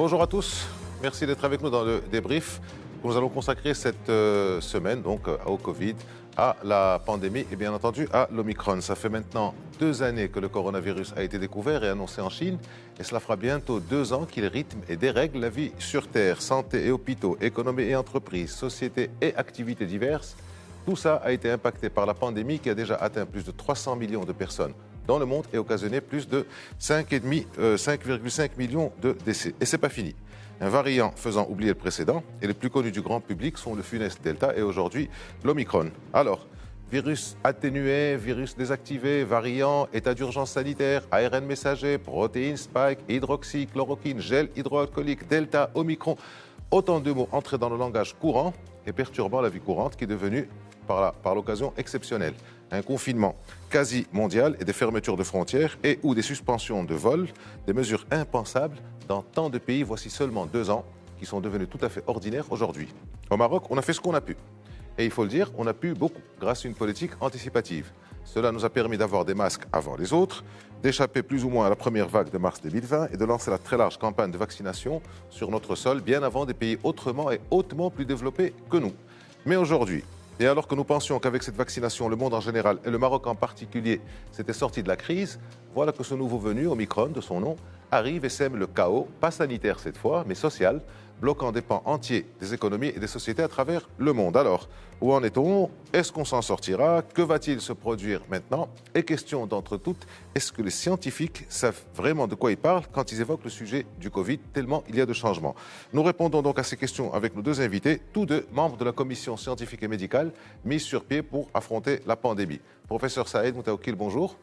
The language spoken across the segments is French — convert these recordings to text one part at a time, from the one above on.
Bonjour à tous, merci d'être avec nous dans le débrief. Nous allons consacrer cette semaine donc au Covid, à la pandémie et bien entendu à l'Omicron. Ça fait maintenant 2 années que le coronavirus a été découvert et annoncé en Chine et cela fera bientôt 2 ans qu'il rythme et dérègle la vie sur Terre. Santé et hôpitaux, économie et entreprises, sociétés et activités diverses. Tout ça a été impacté par la pandémie qui a déjà atteint plus de 300 millions de personnes dans le monde et occasionné plus de 5,5 millions de décès. Et c'est pas fini. Un variant faisant oublier le précédent et les plus connus du grand public sont le funeste Delta et aujourd'hui l'Omicron. Alors, virus atténué, virus désactivé, variant, état d'urgence sanitaire, ARN messager, protéines spike, hydroxy, chloroquine, gel hydroalcoolique, Delta, Omicron. Autant de mots entrés dans le langage courant et perturbant la vie courante qui est devenue par l'occasion exceptionnelle. Un confinement quasi mondial et des fermetures de frontières et ou des suspensions de vols, des mesures impensables dans tant de pays, voici seulement 2 ans, qui sont devenus tout à fait ordinaires aujourd'hui. Au Maroc, on a fait ce qu'on a pu. Et il faut le dire, on a pu beaucoup grâce à une politique anticipative. Cela nous a permis d'avoir des masques avant les autres, d'échapper plus ou moins à la première vague de mars 2020 et de lancer la très large campagne de vaccination sur notre sol bien avant des pays autrement et hautement plus développés que nous. Mais aujourd'hui, et alors que nous pensions qu'avec cette vaccination, le monde en général et le Maroc en particulier s'était sorti de la crise, voilà que ce nouveau venu, Omicron de son nom, arrive et sème le chaos, pas sanitaire cette fois, mais social, bloquant des pans entiers des économies et des sociétés à travers le monde. Alors, où en est-on? Est-ce qu'on s'en sortira? Que va-t-il se produire maintenant? Et question d'entre toutes, est-ce que les scientifiques savent vraiment de quoi ils parlent quand ils évoquent le sujet du Covid, tellement il y a de changements? Nous répondons donc à ces questions avec nos 2 invités, tous 2 membres de la commission scientifique et médicale mise sur pied pour affronter la pandémie. Professeur Saïd Moutaoukil, bonjour.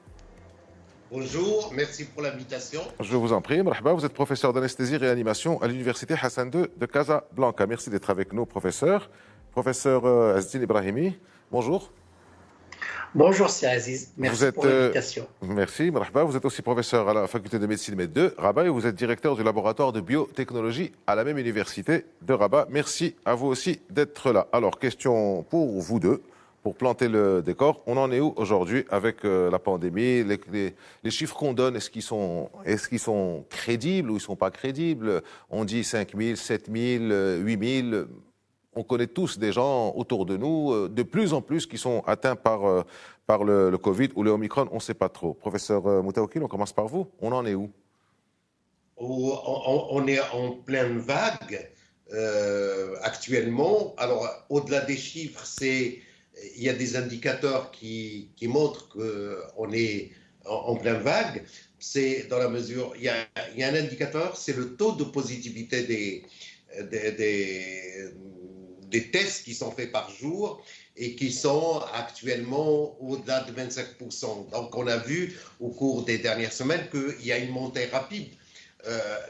Bonjour, merci pour l'invitation. Je vous en prie. Marhaba, vous êtes professeur d'anesthésie et réanimation à l'université Hassan II de Casablanca. Merci d'être avec nous, professeur. Professeur Azdine Ibrahimi, bonjour. Bonjour, c'est Aziz. Merci pour l'invitation. Merci, marhaba. Vous êtes aussi professeur à la faculté de médecine de Rabat et vous êtes directeur du laboratoire de biotechnologie à la même université de Rabat. Merci à vous aussi d'être là. Alors, question pour vous deux. Pour planter le décor, on en est où aujourd'hui avec la pandémie? Les chiffres qu'on donne, est-ce qu'ils sont crédibles ou ils ne sont pas crédibles? On dit 5 000, 7 000, 8 000. On connaît tous des gens autour de nous, de plus en plus, qui sont atteints par le Covid ou le Omicron, on ne sait pas trop. Professeur Moutaoukil, on commence par vous. On en est où? On est en pleine vague actuellement. Alors, au-delà des chiffres, il y a des indicateurs qui montrent qu'on est en pleine vague. C'est dans la mesure, il y a un indicateur, c'est le taux de positivité des tests qui sont faits par jour et qui sont actuellement au-delà de 25%. Donc on a vu au cours des dernières semaines qu'il y a une montée rapide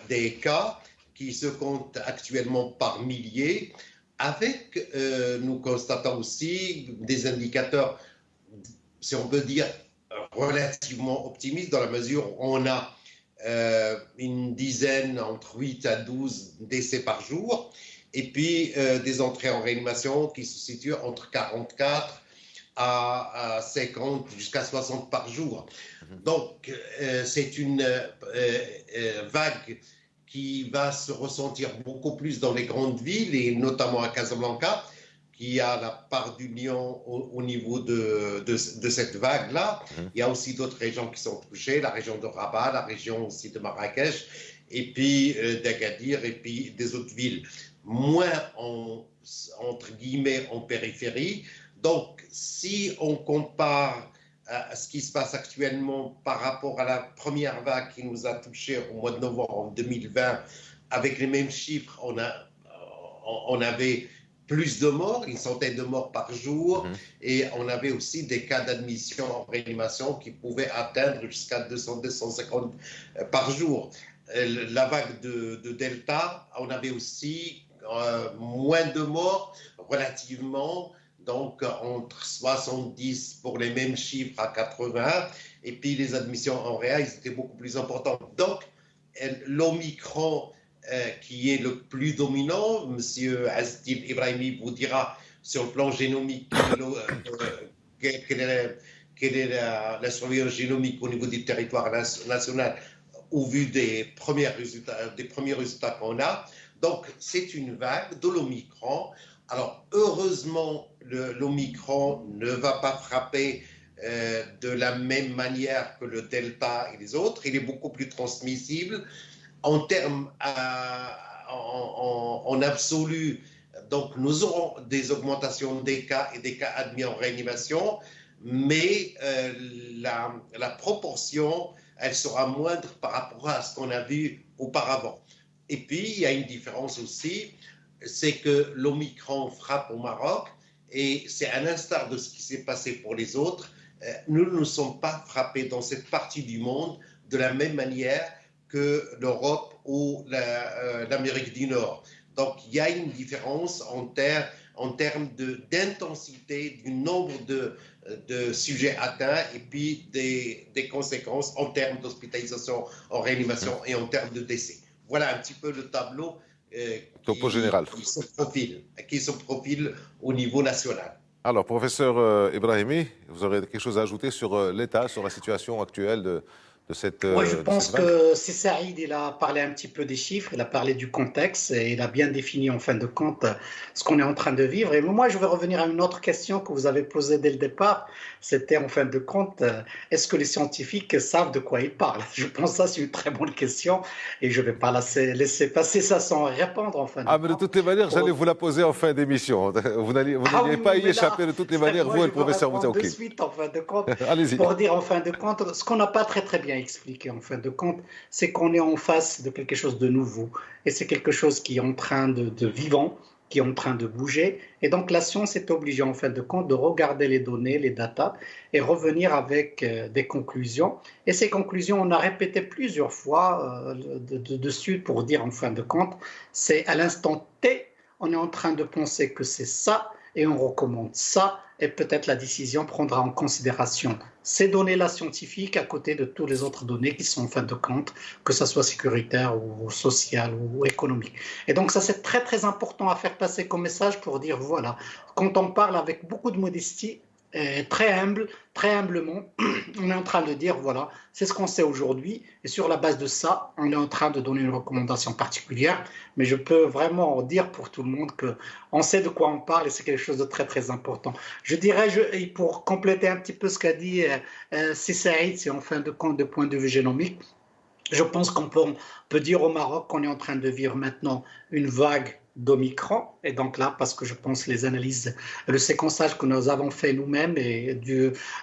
des cas qui se comptent actuellement par milliers. Avec, nous constatons aussi des indicateurs, si on peut dire, relativement optimistes dans la mesure où on a une dizaine, entre 8 à 12 décès par jour, et puis des entrées en réanimation qui se situent entre 44 à 50 jusqu'à 60 par jour. Donc, c'est une vague qui va se ressentir beaucoup plus dans les grandes villes et notamment à Casablanca, qui a la part du lion au niveau de cette vague-là. Il y a aussi d'autres régions qui sont touchées, la région de Rabat, la région aussi de Marrakech, et puis d'Agadir, et puis des autres villes. Moins, entre guillemets, en périphérie. Donc, si on compare à ce qui se passe actuellement par rapport à la première vague qui nous a touchés au mois de novembre 2020, avec les mêmes chiffres, on avait plus de morts, une centaine de morts par jour, et on avait aussi des cas d'admission en réanimation qui pouvaient atteindre jusqu'à 200-250 par jour. La vague de Delta, on avait aussi moins de morts relativement, donc entre 70 pour les mêmes chiffres à 80, et puis les admissions en réa, ils étaient beaucoup plus importantes. Donc, l'Omicron qui est le plus dominant, M. Azdine Ibrahimi vous dira sur le plan génomique quelle est la surveillance génomique au niveau du territoire national. au vu des premiers résultats qu'on a. Donc, c'est une vague de l'Omicron. Alors, heureusement, l'Omicron ne va pas frapper de la même manière que le Delta et les autres. Il est beaucoup plus transmissible. En termes, en absolu, donc nous aurons des augmentations des cas et des cas admis en réanimation, mais la proportion, elle sera moindre par rapport à ce qu'on a vu auparavant. Et puis, il y a une différence aussi, c'est que l'Omicron frappe au Maroc, et c'est à l'instar de ce qui s'est passé pour les autres, nous ne sommes pas frappés dans cette partie du monde de la même manière que l'Europe ou l'Amérique du Nord. Donc, il y a une différence en termes d'intensité du nombre de sujets atteints et puis des conséquences en termes d'hospitalisation, en réanimation et en termes de décès. Voilà un petit peu le tableau général qui se profile au niveau national. Alors, professeur Ibrahimi, vous aurez quelque chose à ajouter sur l'état, sur la situation actuelle de cette Oui, je pense que c'est Saïd, il a parlé un petit peu des chiffres, il a parlé du contexte et il a bien défini en fin de compte ce qu'on est en train de vivre. Et moi, je vais revenir à une autre question que vous avez posée dès le départ. C'était en fin de compte, est-ce que les scientifiques savent de quoi ils parlent? Je pense que ça, c'est une très bonne question et je ne vais pas laisser passer ça sans répondre en fin de compte. Mais de toutes les manières, j'allais vous la poser en fin d'émission. Vous n'alliez pas y échapper de toutes les manières, vous et le professeur Moutaoukine. De suite, en fin de compte, allez-y. Pour dire en fin de compte, ce qu'on n'a pas très bien expliqué en fin de compte, c'est qu'on est en face de quelque chose de nouveau et c'est quelque chose qui est en train de vivant, qui est en train de bouger, et donc la science est obligée en fin de compte de regarder les données, les datas et revenir avec des conclusions, et ces conclusions on a répété plusieurs fois dessus pour dire en fin de compte, c'est à l'instant T, on est en train de penser que c'est ça et on recommande ça, et peut-être la décision prendra en considération ces données-là scientifiques à côté de toutes les autres données qui sont en fin de compte, que ce soit sécuritaire ou social ou économique. Et donc ça, c'est très important à faire passer comme message pour dire, voilà, quand on parle avec beaucoup de modestie, très humblement, on est en train de dire, voilà, c'est ce qu'on sait aujourd'hui, et sur la base de ça, on est en train de donner une recommandation particulière, mais je peux vraiment dire pour tout le monde qu'on sait de quoi on parle, et c'est quelque chose de très important. Je dirais, et pour compléter un petit peu ce qu'a dit Saïd, c'est en fin de compte, de point de vue génomique, je pense qu'on peut dire au Maroc qu'on est en train de vivre maintenant une vague d'Omicron, et donc là, parce que je pense les analyses, le séquençage que nous avons fait nous-mêmes et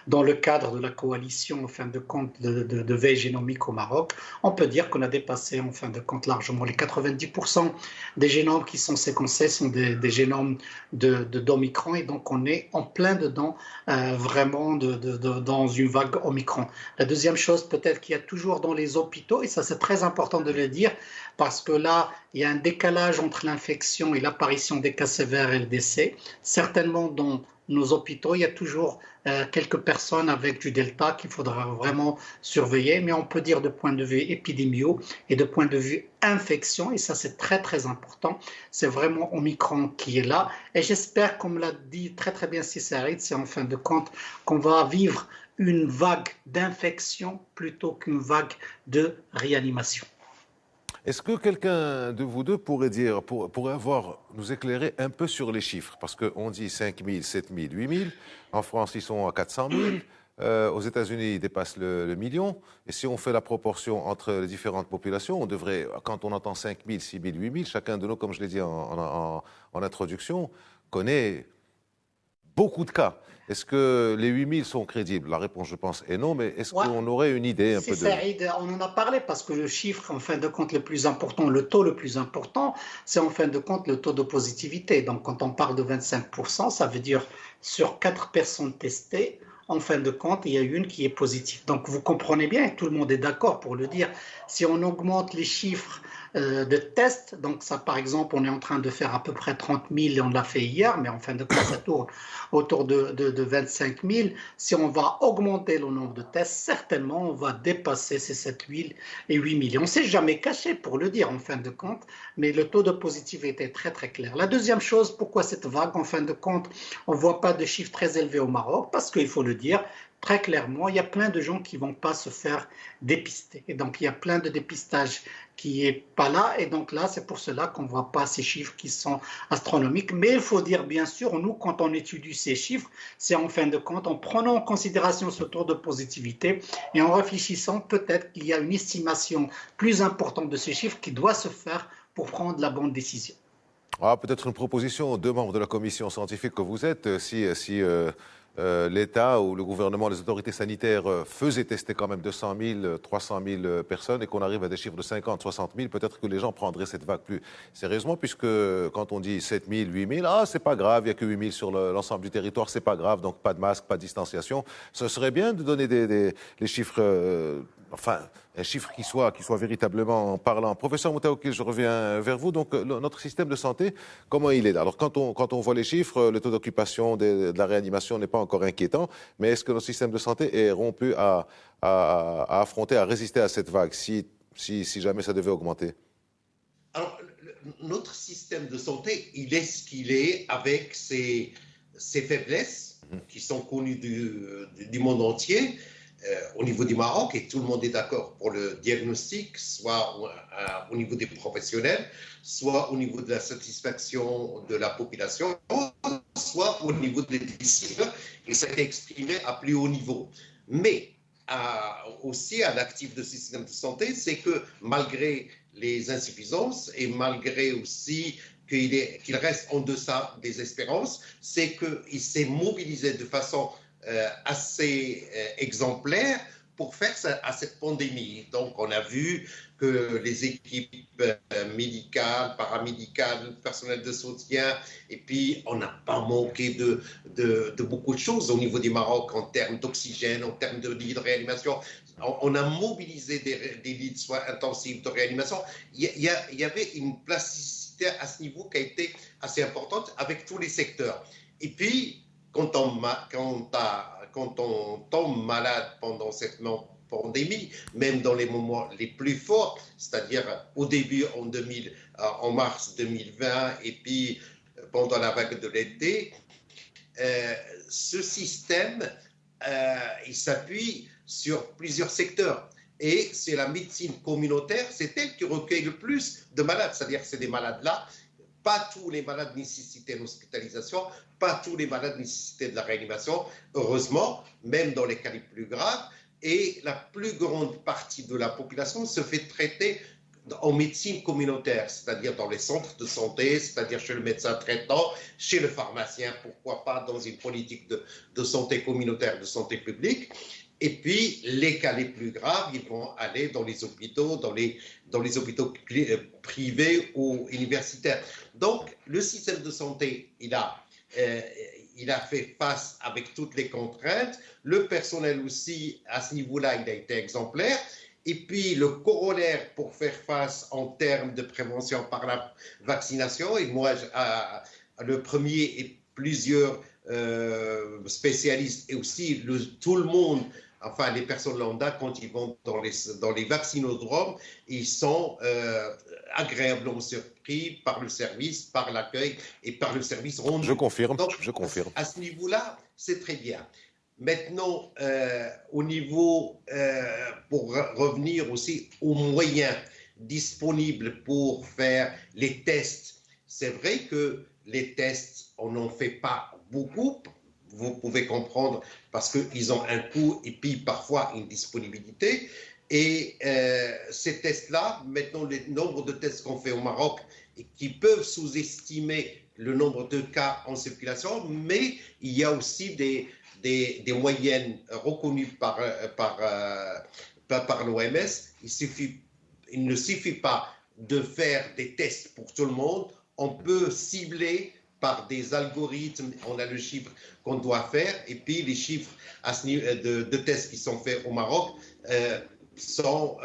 dans le cadre de la coalition en fin de compte de veille génomique au Maroc, on peut dire qu'on a dépassé en fin de compte largement les 90% des génomes qui sont séquencés sont des génomes d'Omicron, et donc on est en plein dedans vraiment dans une vague Omicron. La deuxième chose peut-être qu'il y a toujours dans les hôpitaux, et ça c'est très important de le dire, parce que là, il y a un décalage entre l'infection et l'apparition des cas sévères et le décès. Certainement, dans nos hôpitaux, il y a toujours quelques personnes avec du Delta qu'il faudra vraiment surveiller, mais on peut dire de point de vue épidémio et de point de vue infection, et ça c'est très important, c'est vraiment Omicron qui est là, et j'espère, comme l'a dit très bien Saïd, c'est en fin de compte qu'on va vivre une vague d'infection plutôt qu'une vague de réanimation. Est-ce que quelqu'un de vous deux pourrait nous éclairer un peu sur les chiffres? Parce qu'on dit 5 000, 7 000, 8 000. En France, ils sont à 400 000. Aux États-Unis, ils dépassent le million. Et si on fait la proportion entre les différentes populations, on devrait, quand on entend 5 000, 6 000, 8 000, chacun de nous, comme je l'ai dit en introduction, connaît beaucoup de cas. Est-ce que les 8 000 sont crédibles? La réponse, je pense, est non, mais est-ce qu'on aurait une idée un peu de... Saïd, on en a parlé parce que le chiffre, en fin de compte, le plus important, le taux le plus important, c'est en fin de compte le taux de positivité. Donc, quand on parle de 25%, ça veut dire sur 4 personnes testées, en fin de compte, il y a une qui est positive. Donc, vous comprenez bien, tout le monde est d'accord pour le dire. Si on augmente les chiffres de tests, donc ça, par exemple, on est en train de faire à peu près 30 000, et on l'a fait hier, mais en fin de compte, ça tourne autour de 25 000. Si on va augmenter le nombre de tests, certainement, on va dépasser ces 7 000 et 8 000. Et on ne s'est jamais caché pour le dire, en fin de compte, mais le taux de positivité est très clair. La deuxième chose, pourquoi cette vague, en fin de compte, on ne voit pas de chiffres très élevés au Maroc? Parce qu'il faut le dire, très clairement, il y a plein de gens qui ne vont pas se faire dépister. Et donc, il y a plein de dépistage qui n'est pas là. Et donc là, c'est pour cela qu'on ne voit pas ces chiffres qui sont astronomiques. Mais il faut dire, bien sûr, nous, quand on étudie ces chiffres, c'est en fin de compte en prenant en considération ce taux de positivité et en réfléchissant peut-être qu'il y a une estimation plus importante de ces chiffres qui doit se faire pour prendre la bonne décision. Ah, peut-être une proposition aux deux membres de la commission scientifique que vous êtes, si l'État ou le gouvernement, les autorités sanitaires faisaient tester quand même 200 000, 300 000 personnes et qu'on arrive à des chiffres de 50, 60 000, peut-être que les gens prendraient cette vague plus sérieusement, puisque quand on dit 7 000, 8 000, ah, c'est pas grave, il n'y a que 8 000 sur l'ensemble du territoire, c'est pas grave, donc pas de masque, pas de distanciation. Ce serait bien de donner les chiffres, enfin, un chiffre qui soit véritablement parlant. Professeur Moutaoukil, je reviens vers vous. Donc, notre système de santé, comment il est là? Alors, quand on voit les chiffres, le taux d'occupation de la réanimation n'est pas encore inquiétant, mais est-ce que notre système de santé est rompu à affronter, à résister à cette vague, si jamais ça devait augmenter? Alors, notre système de santé, il est ce qu'il est avec ses faiblesses qui sont connues du monde entier. Au niveau du Maroc, et tout le monde est d'accord pour le diagnostic, soit au niveau des professionnels, soit au niveau de la satisfaction de la population, soit au niveau des décideurs, et ça a été exprimé à plus haut niveau. Mais aussi à l'actif de ce système de santé, c'est que malgré les insuffisances et malgré aussi qu'il reste en deçà des espérances, c'est qu'il s'est mobilisé de façon assez exemplaire pour faire à cette pandémie. Donc, on a vu que les équipes médicales, paramédicales, personnel de soutien, et puis on n'a pas manqué de beaucoup de choses au niveau du Maroc en termes d'oxygène, en termes de lits de réanimation. On a mobilisé des lits de soins intensifs de réanimation. Il y avait une plasticité à ce niveau qui a été assez importante avec tous les secteurs. Et puis, quand on tombe malade pendant cette pandémie, même dans les moments les plus forts, c'est-à-dire au début en mars 2020 et puis pendant la vague de l'été, ce système, il s'appuie sur plusieurs secteurs. Et c'est la médecine communautaire, c'est elle qui recueille le plus de malades, c'est-à-dire que c'est des malades-là. Pas tous les malades nécessitaient l'hospitalisation, pas tous les malades nécessitaient de la réanimation, heureusement, même dans les cas les plus graves. Et la plus grande partie de la population se fait traiter en médecine communautaire, c'est-à-dire dans les centres de santé, c'est-à-dire chez le médecin traitant, chez le pharmacien, pourquoi pas dans une politique de santé communautaire, de santé publique. Et puis, les cas les plus graves, ils vont aller dans les hôpitaux, dans les hôpitaux privés ou universitaires. Donc, le système de santé, il a fait face avec toutes les contraintes. Le personnel aussi, à ce niveau-là, il a été exemplaire. Et puis, le corollaire pour faire face en termes de prévention par la vaccination, et moi, le premier et plusieurs spécialistes, et aussi tout le monde, enfin les personnes lambda, quand ils vont dans les vaccinodromes, ils sont agréablement surpris par le service, par l'accueil et par le service rendu. Je confirme, donc, je confirme. À ce niveau-là, c'est très bien. Maintenant, au niveau, pour revenir aussi aux moyens disponibles pour faire les tests, c'est vrai que les tests, on n'en fait pas beaucoup. Vous pouvez comprendre parce qu'ils ont un coût et puis parfois une disponibilité. Et ces tests-là, maintenant, le nombre de tests qu'on fait au Maroc, et qui peuvent sous-estimer le nombre de cas en circulation, mais il y a aussi des moyennes reconnues par l'OMS. Il ne suffit pas de faire des tests pour tout le monde. On peut cibler par des algorithmes, on a le chiffre qu'on doit faire, et puis les chiffres de tests qui sont faits au Maroc sont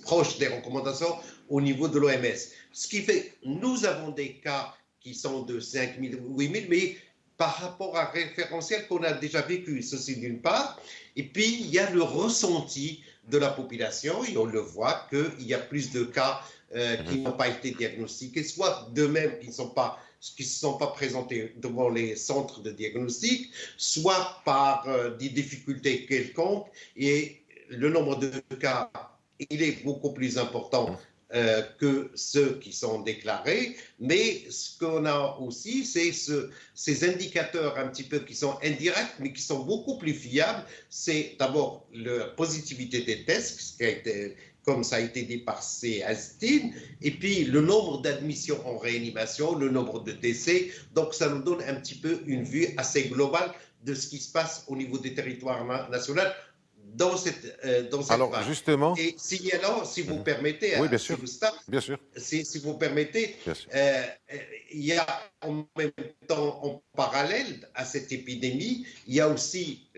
proches des recommandations au niveau de l'OMS. Ce qui fait que nous avons des cas qui sont de 5 000, 8 000, mais par rapport à un référentiel qu'on a déjà vécu, ceci d'une part, et puis il y a le ressenti de la population et on le voit qu'il y a plus de cas qui n'ont pas été diagnostiqués, soit d'eux-mêmes qui ne se sont pas présentés devant les centres de diagnostic, soit par des difficultés quelconques. Et le nombre de cas, il est beaucoup plus important que ceux qui sont déclarés. Mais ce qu'on a aussi, c'est ces indicateurs un petit peu qui sont indirects, mais qui sont beaucoup plus fiables. C'est d'abord la positivité des tests, comme ça a été dit par Célestine, et puis le nombre d'admissions en réanimation, le nombre de décès. Donc ça nous donne un petit peu une vue assez globale de ce qui se passe au niveau des territoires nationaux dans cette Alors, phase. justement... Et si vous permettez, oui, bien sûr. Bien sûr. Si vous permettez, bien sûr. Il y a en même temps, en parallèle à cette épidémie, il y a aussi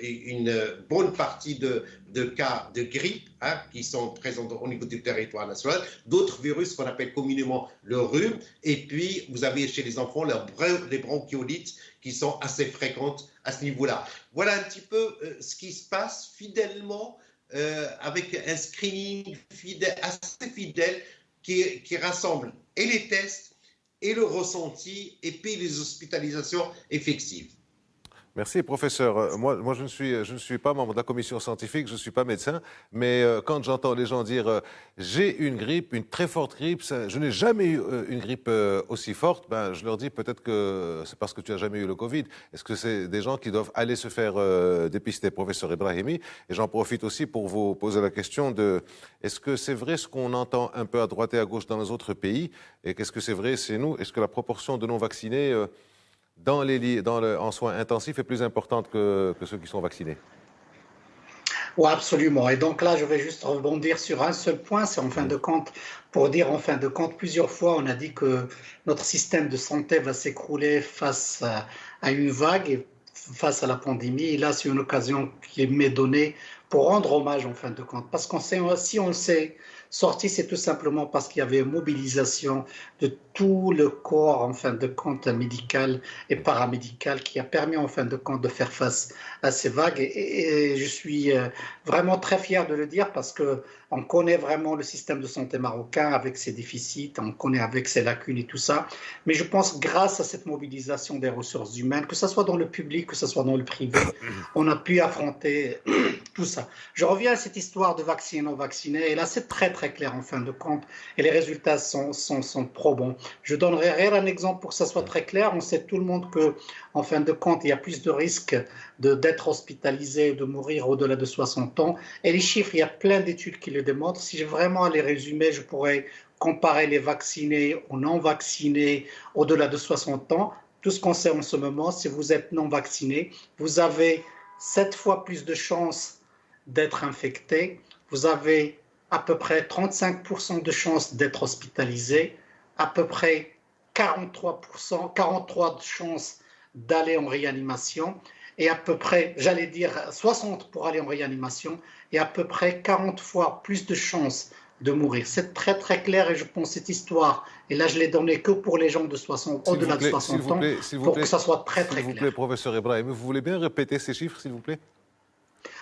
une bonne partie de cas de grippe qui sont présents au niveau du territoire national, d'autres virus qu'on appelle communément le rhume, et puis vous avez chez les enfants les bronchiolites qui sont assez fréquentes à ce niveau-là. Voilà un petit peu ce qui se passe fidèlement avec un screening assez fidèle qui rassemble et les tests et le ressenti et puis les hospitalisations effectives. Merci, professeur. Moi je ne suis pas membre de la commission scientifique, je ne suis pas médecin, mais quand j'entends les gens dire j'ai une grippe, une très forte grippe, je n'ai jamais eu une grippe aussi forte, ben, je leur dis peut-être que c'est parce que tu n'as jamais eu le Covid. Est-ce que c'est des gens qui doivent aller se faire dépister, professeur Ibrahimi? Et j'en profite aussi pour vous poser la question de est-ce que c'est vrai ce qu'on entend un peu à droite et à gauche dans les autres pays? Et qu'est-ce que c'est vrai chez nous? Est-ce que la proportion de non-vaccinés en soins intensifs est plus importante que ceux qui sont vaccinés? Oui, absolument. Et donc là, je vais juste rebondir sur un seul point. C'est en fin de compte, pour dire en fin de compte, plusieurs fois, on a dit que notre système de santé va s'écrouler face à une vague, face à la pandémie. Et là, c'est une occasion qui m'est donnée pour rendre hommage en fin de compte. Parce qu'on sait, si on le sait, sorti, c'est tout simplement parce qu'il y avait une mobilisation de tout le corps, en fin de compte, médical et paramédical, qui a permis, en fin de compte, de faire face à ces vagues. Et je suis vraiment très fier de le dire parce qu'on connaît vraiment le système de santé marocain avec ses déficits, on connaît avec ses lacunes et tout ça. Mais je pense, grâce à cette mobilisation des ressources humaines, que ce soit dans le public, que ce soit dans le privé, on a pu affronter tout ça. Je reviens à cette histoire de vaccinés non vaccinés, et là c'est très très clair en fin de compte, et les résultats sont probants. Je donnerai un exemple pour que ça soit très clair. On sait tout le monde qu'en fin de compte, il y a plus de risques d'être hospitalisé, de mourir au-delà de 60 ans, et les chiffres, il y a plein d'études qui le démontrent. Si j'ai vraiment à les résumer, je pourrais comparer les vaccinés aux non vaccinés au-delà de 60 ans. Tout ce qu'on sait en ce moment, si vous êtes non vacciné, vous avez 7 fois plus de chances d'être infecté, vous avez à peu près 35% de chances d'être hospitalisé, à peu près 43 de chances d'aller en réanimation, et à peu près, j'allais dire 60 pour aller en réanimation, et à peu près 40 fois plus de chances de mourir. C'est très très clair, et je pense cette histoire, et là je l'ai donnée que pour les gens de 60, au-delà de 60 ans, pour que ça soit très très clair. S'il vous plaît, professeur Ibrahim, vous voulez bien répéter ces chiffres, s'il vous plaît?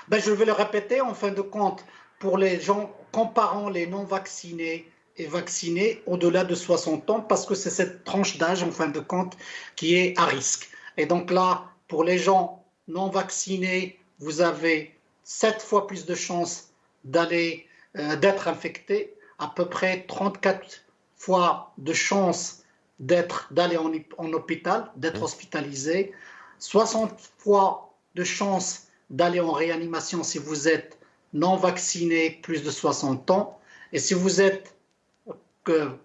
Ben, je vais le répéter en fin de compte, pour les gens comparant les non-vaccinés et vaccinés au-delà de 60 ans, parce que c'est cette tranche d'âge en fin de compte qui est à risque. Et donc là, pour les gens non vaccinés, vous avez 7 fois plus de chances d'être infectés, à peu près 34 fois de chances d'aller en hôpital, d'être hospitalisé, 60 fois de chances d'aller en réanimation si vous êtes non vacciné plus de 60 ans. Et si vous êtes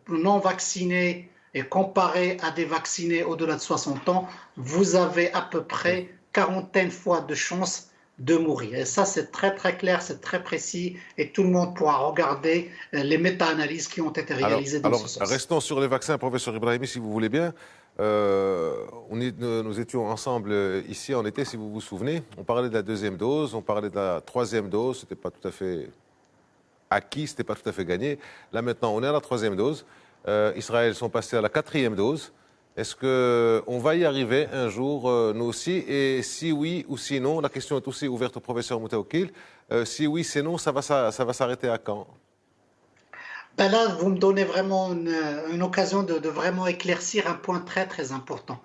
non vacciné et comparé à des vaccinés au-delà de 60 ans, vous avez à peu près 40 fois de chances de mourir. Et ça, c'est très très clair, c'est très précis, et tout le monde pourra regarder les méta-analyses qui ont été réalisées dans ce sens. Restons sur les vaccins, professeur Ibrahimi, si vous voulez bien. Nous étions ensemble ici en été, si vous vous souvenez. On parlait de la deuxième dose, on parlait de la troisième dose. C'était pas tout à fait acquis, c'était pas tout à fait gagné. Là maintenant, on est à la troisième dose. Israël sont passés à la quatrième dose. Est-ce qu'on va y arriver un jour, nous aussi? Et si oui ou sinon, la question est aussi ouverte au professeur Moutaoukil. Si oui, sinon, ça va s'arrêter à quand? Ben là, vous me donnez vraiment une occasion de vraiment éclaircir un point très très important.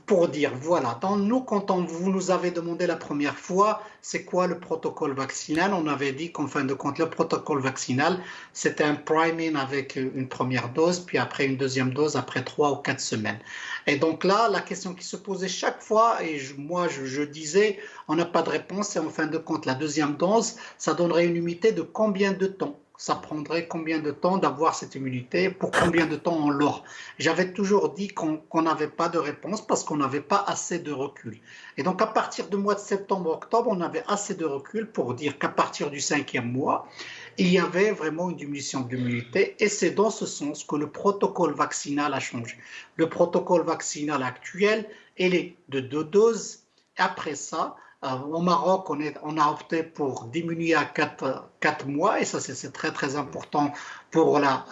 Pour dire, voilà, nous, quand vous nous avez demandé la première fois, c'est quoi le protocole vaccinal, on avait dit qu'en fin de compte, le protocole vaccinal, c'était un priming avec une première dose, puis après une deuxième dose, après 3 ou 4 semaines. Et donc là, la question qui se posait chaque fois, et je disais, on n'a pas de réponse, et en fin de compte, la deuxième dose, ça donnerait une immunité de combien de temps? Ça prendrait combien de temps d'avoir cette immunité? Pour combien de temps on l'aura? J'avais toujours dit qu'on n'avait pas de réponse parce qu'on n'avait pas assez de recul. Et donc, à partir du mois de septembre-octobre, on avait assez de recul pour dire qu'à partir du 5e mois, il y avait vraiment une diminution de l'immunité. Et c'est dans ce sens que le protocole vaccinal a changé. Le protocole vaccinal actuel, il est de 2 doses. Après ça, au Maroc, on a opté pour diminuer à 4 mois, et ça c'est très très important pour la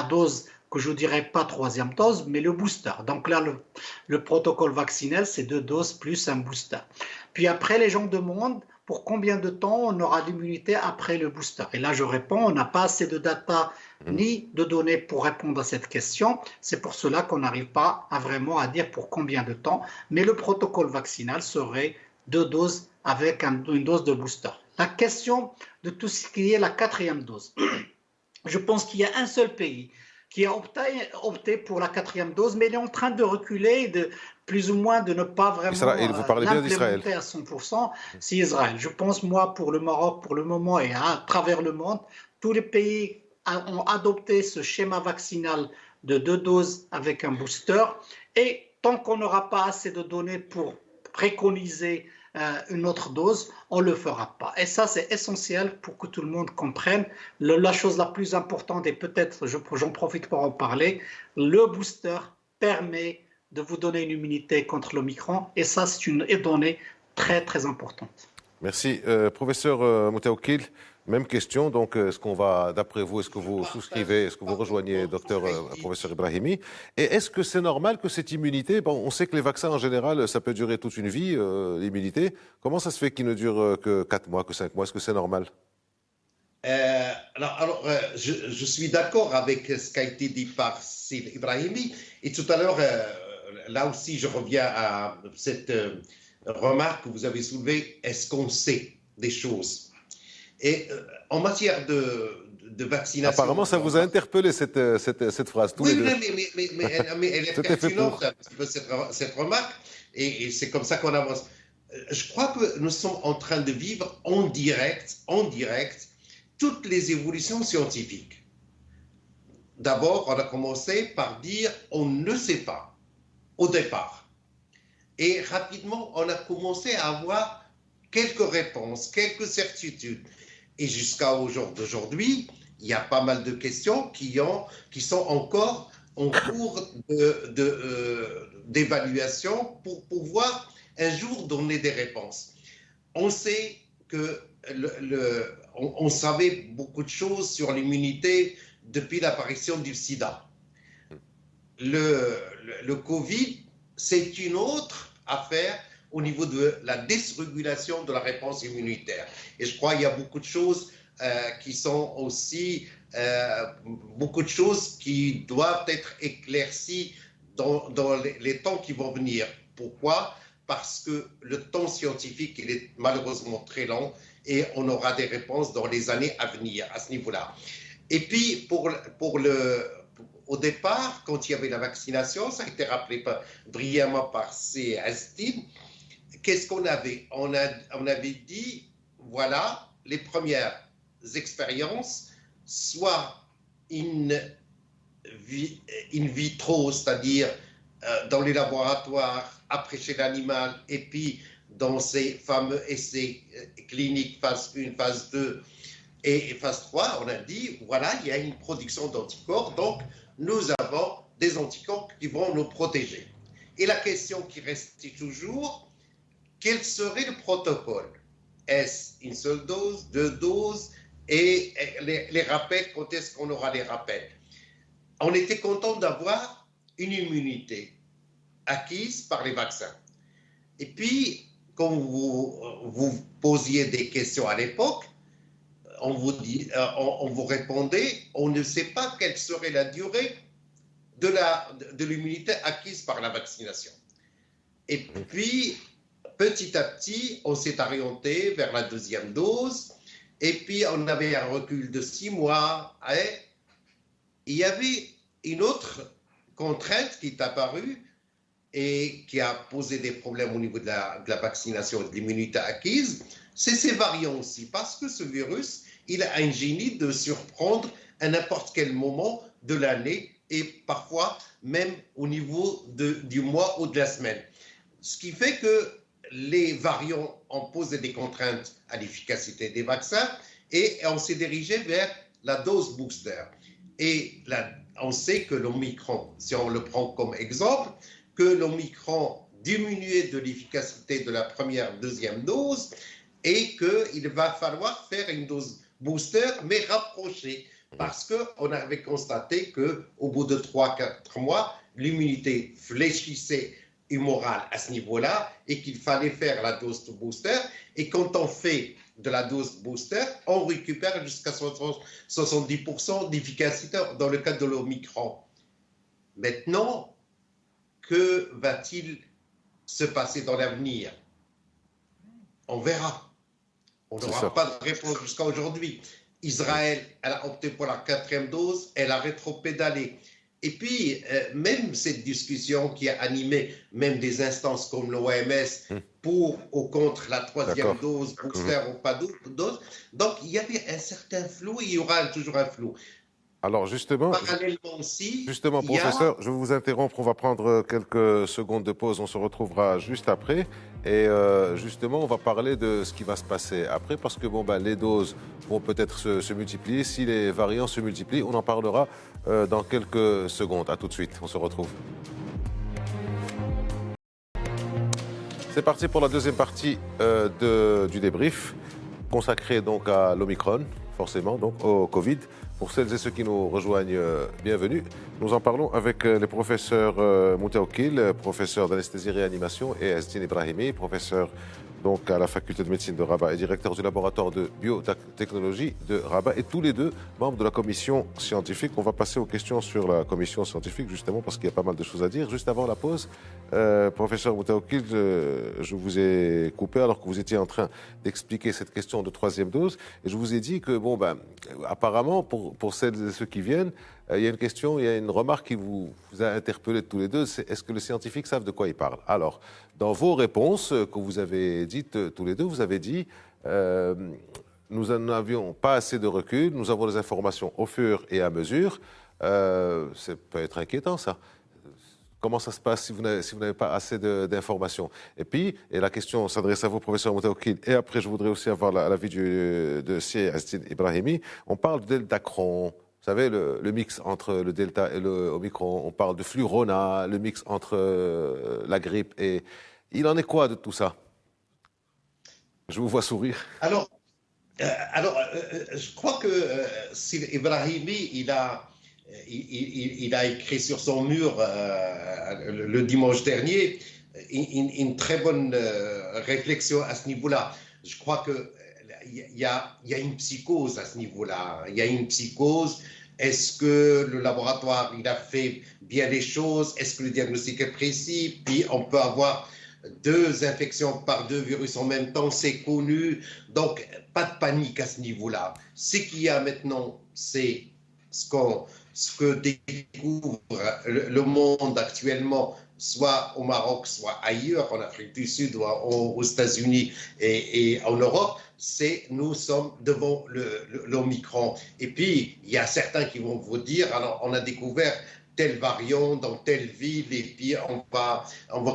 dose que je ne dirais pas troisième dose, mais le booster. Donc là, le protocole vaccinal, c'est 2 doses plus un booster. Puis après, les gens demandent pour combien de temps on aura l'immunité après le booster. Et là, je réponds, on n'a pas assez de data ni de données pour répondre à cette question. C'est pour cela qu'on n'arrive pas vraiment à dire pour combien de temps, mais le protocole vaccinal serait 2 doses avec une dose de booster. La question de tout ce qui est la 4e dose. Je pense qu'il y a un seul pays qui a opté pour la 4e dose, mais il est en train de reculer, de plus ou moins de ne pas vraiment l'implémenter à 100%, c'est Israël. Je pense, moi, pour le Maroc, pour le moment, et à travers le monde, tous les pays ont adopté ce schéma vaccinal de 2 doses avec un booster, et tant qu'on n'aura pas assez de données pour préconiser une autre dose, on ne le fera pas. Et ça, c'est essentiel pour que tout le monde comprenne. La chose la plus importante, et peut-être j'en profite pour en parler, le booster permet de vous donner une immunité contre l'Omicron, et ça, c'est une donnée très, très importante. Merci. Professeur Moutaoukil, même question. Donc, est-ce qu'on va, d'après vous, est-ce que vous souscrivez, est-ce que vous rejoignez professeur Ibrahimi? Et est-ce que c'est normal que cette immunité, bon, on sait que les vaccins en général, ça peut durer toute une vie, l'immunité. Comment ça se fait qu'il ne dure que 4 mois, que 5 mois? Est-ce que c'est normal? Je suis d'accord avec ce qui a été dit par Sid Ibrahimi. Et tout à l'heure, là aussi, je reviens à cette remarque que vous avez soulevée. Est-ce qu'on sait des choses? Et en matière de vaccination... Apparemment, ça vous a interpellé cette phrase. Oui, mais elle est pertinente, un petit peu, cette remarque. Et c'est comme ça qu'on avance. Je crois que nous sommes en train de vivre en direct, toutes les évolutions scientifiques. D'abord, on a commencé par dire on ne sait pas au départ. Et rapidement, on a commencé à avoir quelques réponses, quelques certitudes. Et jusqu'à aujourd'hui, il y a pas mal de questions qui sont encore en cours d'évaluation pour pouvoir un jour donner des réponses. On sait que on savait beaucoup de choses sur l'immunité depuis l'apparition du sida. Le Covid, c'est une autre affaire au niveau de la dysrégulation de la réponse immunitaire. Et je crois qu'il y a beaucoup de choses qui sont aussi beaucoup de choses qui doivent être éclaircies dans les temps qui vont venir. Pourquoi? Parce que le temps scientifique, il est malheureusement très long et on aura des réponses dans les années à venir à ce niveau-là. Et puis, au départ, quand il y avait la vaccination, ça a été rappelé brillamment par Astine, qu'est-ce qu'on avait? On avait dit, voilà, les premières expériences, soit in vitro, c'est-à-dire dans les laboratoires, après chez l'animal, et puis dans ces fameux essais cliniques phase 1, phase 2 et phase 3, on a dit, voilà, il y a une production d'anticorps, donc nous avons des anticorps qui vont nous protéger. Et la question qui reste toujours, quel serait le protocole? Est-ce une seule dose, 2 doses? Et les rappels, quand est-ce qu'on aura les rappels? On était content d'avoir une immunité acquise par les vaccins. Et puis, quand vous posiez des questions à l'époque, on vous répondait, on ne sait pas quelle serait la durée de l'immunité acquise par la vaccination. Et puis, petit à petit, on s'est orienté vers la deuxième dose, et puis on avait un recul de 6 mois, et il y avait une autre contrainte qui est apparue et qui a posé des problèmes au niveau de la vaccination et de l'immunité acquise, c'est ces variants aussi, parce que ce virus, il a un génie de surprendre à n'importe quel moment de l'année et parfois même au niveau du mois ou de la semaine. Ce qui fait que les variants ont posé des contraintes à l'efficacité des vaccins et on s'est dirigé vers la dose booster. Et là, on sait que l'Omicron, si on le prend comme exemple, que l'Omicron diminuait de l'efficacité de la première, deuxième dose et qu'il va falloir faire une dose booster, mais rapprochée, parce qu'on avait constaté qu'au bout de 3-4 mois, l'immunité fléchissait humorale à ce niveau-là et qu'il fallait faire la dose de booster. Et quand on fait de la dose booster, on récupère jusqu'à 70% d'efficacité dans le cas de l'Omicron. Maintenant, que va-t-il se passer dans l'avenir? On verra. On n'aura pas de réponse jusqu'à aujourd'hui. Israël, elle a opté pour la 4e dose, elle a rétropédalé. Et puis, même cette discussion qui a animé même des instances comme l'OMS pour ou contre la 3e dose, booster ou pas dose, donc il y avait un certain flou et il y aura toujours un flou. Alors justement, professeur, je vais vous interrompre, on va prendre quelques secondes de pause, on se retrouvera juste après. Et justement, on va parler de ce qui va se passer après, parce que les doses vont peut-être se multiplier. Si les variants se multiplient, on en parlera dans quelques secondes. À tout de suite, on se retrouve. C'est parti pour la deuxième partie du débrief, consacrée donc à l'Omicron, forcément, donc au Covid. Pour celles et ceux qui nous rejoignent, bienvenue. Nous en parlons avec les professeurs Moutaoukil, professeur d'anesthésie-réanimation, et Asdine Ibrahimi, professeur donc à la faculté de médecine de Rabat et directeur du laboratoire de biotechnologie de Rabat, et tous les deux membres de la commission scientifique. On va passer aux questions sur la commission scientifique, justement, parce qu'il y a pas mal de choses à dire. Juste avant la pause, professeur Moutaoukil, je vous ai coupé alors que vous étiez en train d'expliquer cette question de 3e dose, et je vous ai dit que, apparemment, pour celles et ceux qui viennent, il y a une question, il y a une remarque qui vous a interpellé tous les deux, c'est est-ce que les scientifiques savent de quoi ils parlent? Alors, dans vos réponses que vous avez dites tous les deux, vous avez dit nous n'avions pas assez de recul, nous avons des informations au fur et à mesure. Ça peut être inquiétant, ça. Comment ça se passe si vous n'avez pas assez d'informations? Et puis, la question s'adresse à vous, professeur Moutaoukil, et après je voudrais aussi avoir l'avis de C. Asdine Ibrahimi. On parle de Deltacron. Vous savez, le mix entre le Delta et le Omicron, on parle de Flurona, le mix entre la grippe et... Il en est quoi de tout ça? Je vous vois sourire. Alors, je crois que Ibrahimi, il a écrit sur son mur le dimanche dernier une très bonne réflexion à ce niveau-là. Je crois qu'il y a une psychose à ce niveau-là. Il y a une psychose. Est-ce que le laboratoire il a fait bien les choses? Est-ce que le diagnostic est précis? Puis on peut avoir 2 infections par 2 virus en même temps, c'est connu. Donc, pas de panique à ce niveau-là. Ce qu'il y a maintenant, c'est ce que découvre le monde actuellement, soit au Maroc, soit ailleurs, en Afrique du Sud, ou aux États-Unis et en Europe, c'est nous sommes devant l'Omicron. Et puis, il y a certains qui vont vous dire, alors on a découvert tel variant dans telle ville et puis on va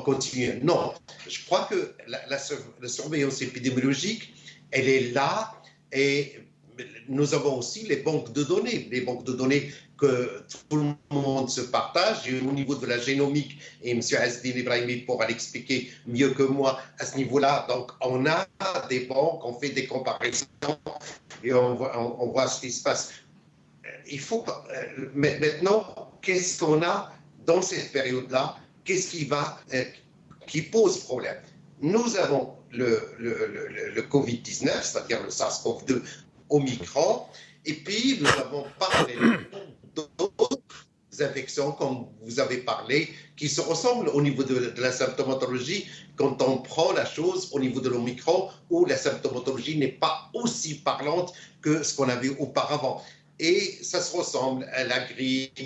continuer. Non, je crois que la surveillance épidémiologique, elle est là et nous avons aussi les banques de données que tout le monde se partage. Et au niveau de la génomique, et M. Asdine Ibrahimi pourra l'expliquer mieux que moi à ce niveau-là, donc on a des banques, on fait des comparaisons et on voit ce qui se passe. Il faut maintenant, qu'est-ce qu'on a dans cette période-là, qu'est-ce qui pose problème? Nous avons le Covid-19, c'est-à-dire le SARS-CoV-2 Omicron, et puis nous avons parlé d'autres infections, comme vous avez parlé, qui se ressemblent au niveau de la symptomatologie quand on prend la chose au niveau de l'Omicron, où la symptomatologie n'est pas aussi parlante que ce qu'on avait auparavant. Et ça se ressemble à la grippe,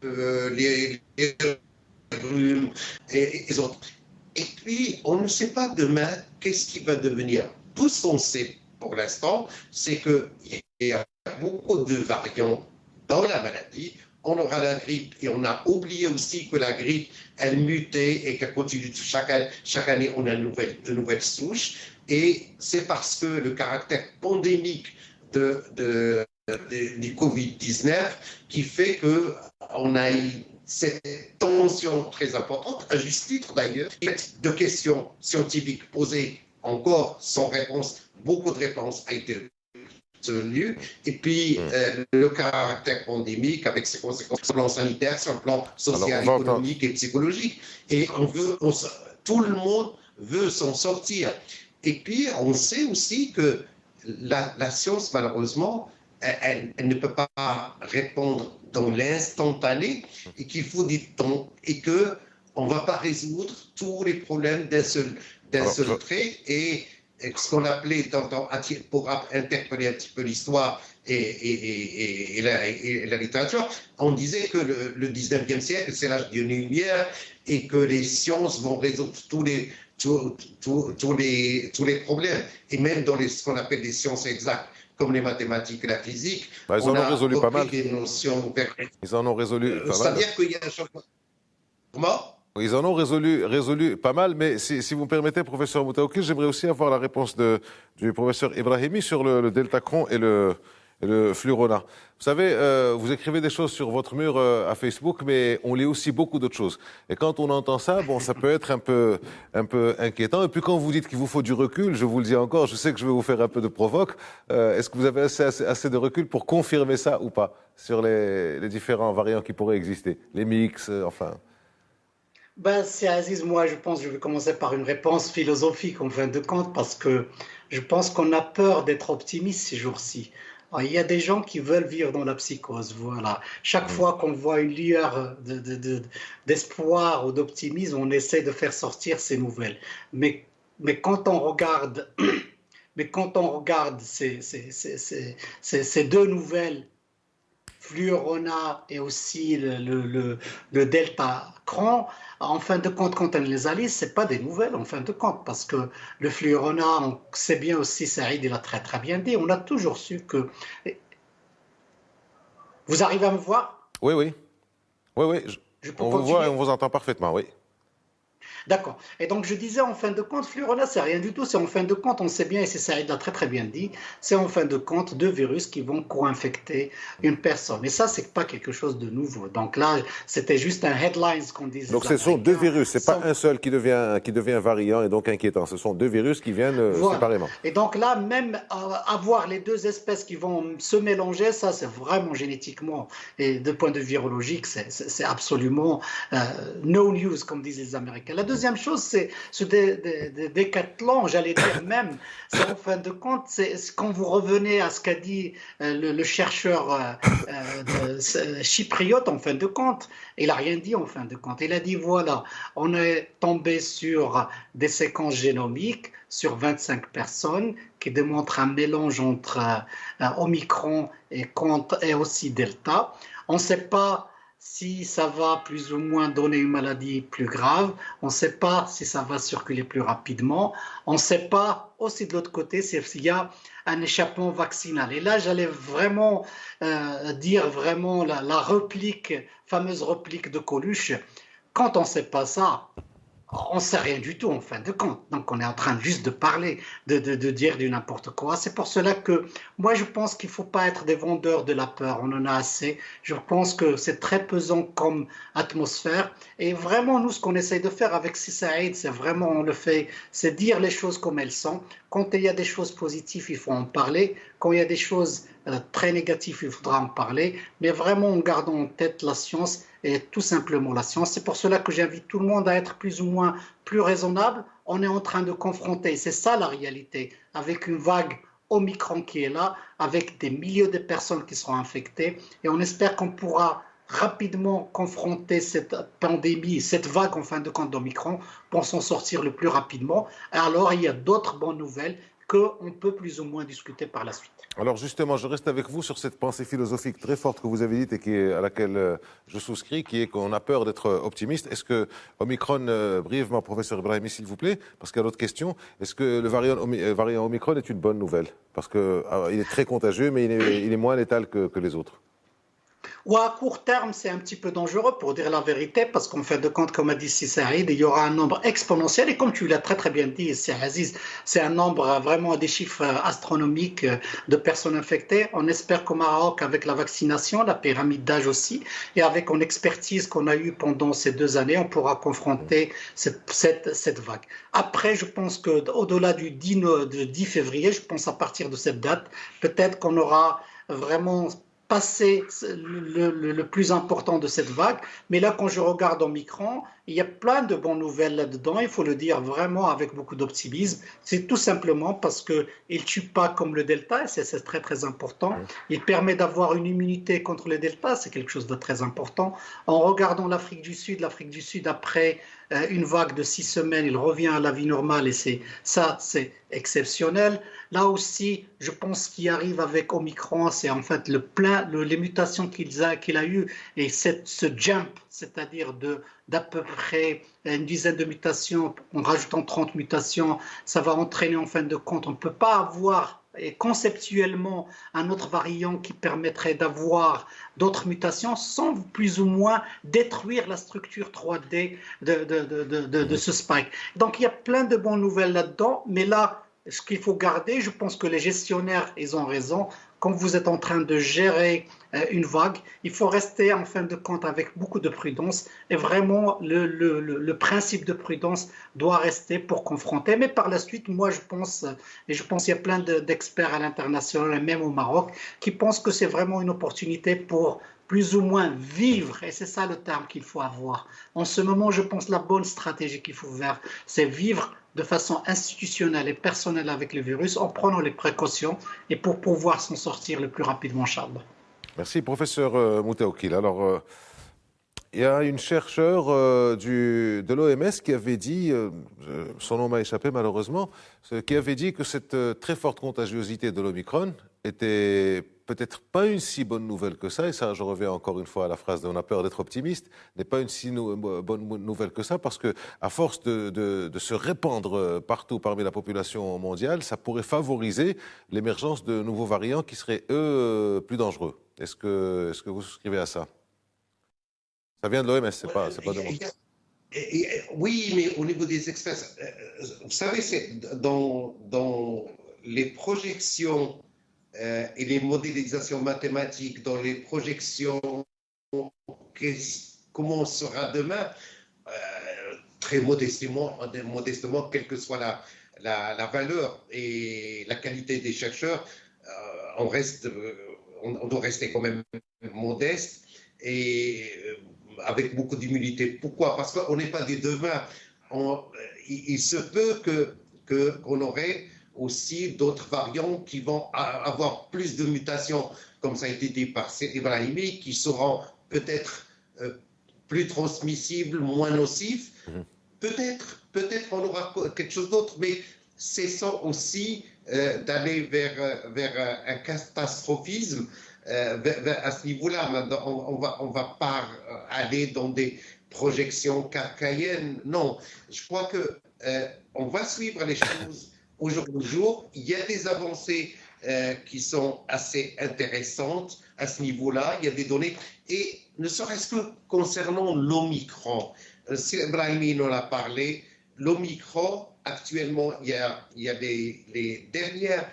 les rhumes et les autres. Et puis, on ne sait pas demain qu'est-ce qui va devenir. Tout ce qu'on sait pour l'instant, c'est qu'il y a beaucoup de variants dans la maladie. On aura la grippe et on a oublié aussi que la grippe, elle mutait et qu'elle continue. Chaque année, on a de nouvelles souches. Et c'est parce que le caractère pandémique du Covid-19 qui fait qu'on a eu cette tension très importante, à juste titre d'ailleurs, de questions scientifiques posées encore sans réponse. Beaucoup de réponses ont été tenues. Et puis, le caractère pandémique avec ses conséquences sur le plan sanitaire, sur le plan social, économique et psychologique. Et tout le monde veut s'en sortir. Et puis, on sait aussi que la science, malheureusement, elle ne peut pas répondre dans l'instantané et qu'il faut du temps et qu'on ne va pas résoudre tous les problèmes d'un seul trait. Et ce qu'on appelait, pour interpeller un petit peu l'histoire et la littérature, on disait que le 19e siècle, c'est l'âge des Lumières et que les sciences vont résoudre tous les problèmes. Et même dans ce qu'on appelle les sciences exactes, comme les mathématiques et la physique, ils en ont résolu pas mal. Des notions. Ils en ont résolu pas mal. C'est-à-dire qu'il y a un changement. Comment? Ils en ont résolu pas mal, mais si vous me permettez, professeur Moutaoukil, j'aimerais aussi avoir la réponse du professeur Ibrahimi sur le Deltacron et le Flurona. Vous savez, vous écrivez des choses sur votre mur à Facebook, mais on lit aussi beaucoup d'autres choses. Et quand on entend ça, bon, ça peut être un peu inquiétant. Et puis quand vous dites qu'il vous faut du recul, je vous le dis encore, je sais que je vais vous faire un peu de provoque. Est-ce que vous avez assez de recul pour confirmer ça ou pas sur les différents variants qui pourraient exister, les mix, enfin? C'est Aziz, moi je pense que je vais commencer par une réponse philosophique en fin de compte, parce que je pense qu'on a peur d'être optimiste ces jours-ci. Il y a des gens qui veulent vivre dans la psychose, voilà. Chaque fois qu'on voit une lueur d'espoir ou d'optimisme, on essaie de faire sortir ces nouvelles. Mais quand on regarde, ces deux nouvelles, Flurona et aussi le Deltacron, en fin de compte, quand on les allie, ce n'est pas des nouvelles, en fin de compte, parce que le Flurona, on sait bien aussi, Saïd, il a très très bien dit, on a toujours su que... Vous arrivez à me voir? Oui. On vous voit et on vous entend parfaitement, oui. D'accord. Et donc, je disais, en fin de compte, Flurona, c'est rien du tout. C'est en fin de compte, on sait bien, et c'est Saïd l'a très très bien dit, c'est en fin de compte deux virus qui vont co-infecter une personne. Et ça, c'est pas quelque chose de nouveau. Donc là, c'était juste un headline, ce qu'on disait. Donc, ce sont deux virus. C'est pas un seul qui devient variant et donc inquiétant. Ce sont deux virus qui viennent séparément. Et donc là, même avoir les deux espèces qui vont se mélanger, ça, c'est vraiment génétiquement et de point de vue virologique, c'est absolument no news, comme disent les Américains. La deuxième chose, c'est ce décathlon, j'allais dire même, c'est en fin de compte, c'est quand vous revenez à ce qu'a dit le chercheur chypriote, en fin de compte, il n'a rien dit en fin de compte. Il a dit, voilà, on est tombé sur des séquences génomiques sur 25 personnes qui démontrent un mélange entre Omicron et aussi Delta. On ne sait pas si ça va plus ou moins donner une maladie plus grave, on ne sait pas si ça va circuler plus rapidement, on ne sait pas aussi de l'autre côté s'il y a un échappement vaccinal. Et là, j'allais vraiment dire vraiment la fameuse réplique de Coluche. Quand on ne sait pas ça, on ne sait rien du tout en fin de compte. Donc on est en train juste de parler, de dire du n'importe quoi. C'est pour cela que moi je pense qu'il ne faut pas être des vendeurs de la peur. On en a assez. Je pense que c'est très pesant comme atmosphère. Et vraiment nous ce qu'on essaye de faire avec Saïd, c'est vraiment on le fait, c'est dire les choses comme elles sont. Quand il y a des choses positives, il faut en parler. Quand il y a des choses très négatives, il faudra en parler, mais vraiment en gardant en tête la science et tout simplement la science. C'est pour cela que j'invite tout le monde à être plus ou moins plus raisonnable. On est en train de confronter, c'est ça la réalité, avec une vague Omicron qui est là, avec des milliers de personnes qui seront infectées, et on espère qu'on pourra rapidement confronter cette pandémie, cette vague en fin de compte d'Omicron, pour s'en sortir le plus rapidement. Alors il y a d'autres bonnes nouvelles qu'on peut plus ou moins discuter par la suite. Alors justement, je reste avec vous sur cette pensée philosophique très forte que vous avez dite et à laquelle je souscris, qui est qu'on a peur d'être optimiste. Est-ce que Omicron, brièvement, professeur Ibrahimi, s'il vous plaît, parce qu'il y a d'autres questions, est-ce que le variant Omicron est une bonne nouvelle? Parce qu'il est très contagieux, mais il est moins létal que les autres. Ou à court terme, c'est un petit peu dangereux pour dire la vérité, parce qu'en fin de compte, comme a dit Saïd, il y aura un nombre exponentiel, et comme tu l'as très très bien dit, Aziz, c'est un nombre vraiment des chiffres astronomiques de personnes infectées. On espère qu'au Maroc, avec la vaccination, la pyramide d'âge aussi, et avec une expertise qu'on a eue pendant ces 2 années, on pourra confronter cette vague. Après, je pense qu'au-delà du 10 février, je pense à partir de cette date, peut-être qu'on aura vraiment passer le plus important de cette vague. Mais là, quand je regarde Omicron, il y a plein de bonnes nouvelles là-dedans. Il faut le dire vraiment avec beaucoup d'optimisme. C'est tout simplement parce qu'il ne tue pas comme le Delta, et c'est très très important. Il permet d'avoir une immunité contre le Delta, c'est quelque chose de très important. En regardant l'Afrique du Sud, après une vague de 6 semaines, il revient à la vie normale, et c'est exceptionnel. Là aussi, je pense qu'il arrive avec Omicron, c'est en fait les mutations qu'il a eues, et ce jump, c'est-à-dire d'à peu près une dizaine de mutations, en rajoutant 30 mutations, ça va entraîner en fin de compte, on ne peut pas avoir conceptuellement un autre variant qui permettrait d'avoir d'autres mutations sans plus ou moins détruire la structure 3D de ce spike. Donc il y a plein de bonnes nouvelles là-dedans, mais là, ce qu'il faut garder, je pense que les gestionnaires, ils ont raison. Quand vous êtes en train de gérer une vague, il faut rester en fin de compte avec beaucoup de prudence, et vraiment le principe de prudence doit rester pour confronter. Mais par la suite, moi je pense qu'il y a plein d'experts à l'international et même au Maroc qui pensent que c'est vraiment une opportunité pour plus ou moins vivre, et c'est ça le terme qu'il faut avoir. En ce moment, je pense que la bonne stratégie qu'il faut faire, c'est vivre de façon institutionnelle et personnelle avec le virus, en prenant les précautions, et pour pouvoir s'en sortir le plus rapidement, Charles. Merci, professeur Moutaoukil. Alors, il y a une chercheure de l'OMS qui avait dit, son nom m'a échappé malheureusement, qui avait dit que cette très forte contagiosité de l'Omicron était peut-être pas une si bonne nouvelle que ça, et ça je reviens encore une fois à la phrase de « on a peur d'être optimiste », n'est pas une si bonne nouvelle que ça, parce que à force de se répandre partout parmi la population mondiale, ça pourrait favoriser l'émergence de nouveaux variants qui seraient, eux, plus dangereux. Est-ce que vous souscrivez à ça? Ça vient de l'OMS, c'est pas de moi. Oui, mais au niveau des experts, vous savez, c'est dans les projections et les modélisations mathématiques, dans les projections comment sera demain, très modestement, quelle que soit la valeur et la qualité des chercheurs, on doit rester quand même modeste et avec beaucoup d'humilité. Pourquoi? Parce qu'on n'est pas des devins. Il se peut qu'on aurait aussi d'autres variants qui vont avoir plus de mutations, comme ça a été dit par Ibrahimi, qui seront peut-être plus transmissibles, moins nocifs. Peut-être on aura quelque chose d'autre, mais cessons aussi d'aller vers un catastrophisme à ce niveau-là. On va pas aller dans des projections kafkaïennes. Non, je crois que on va suivre les choses au jour le jour. Il y a des avancées qui sont assez intéressantes à ce niveau-là. Il y a des données, et ne serait-ce que concernant l'Omicron. Ibrahimi en a parlé. L'Omicron, actuellement, il y a les dernières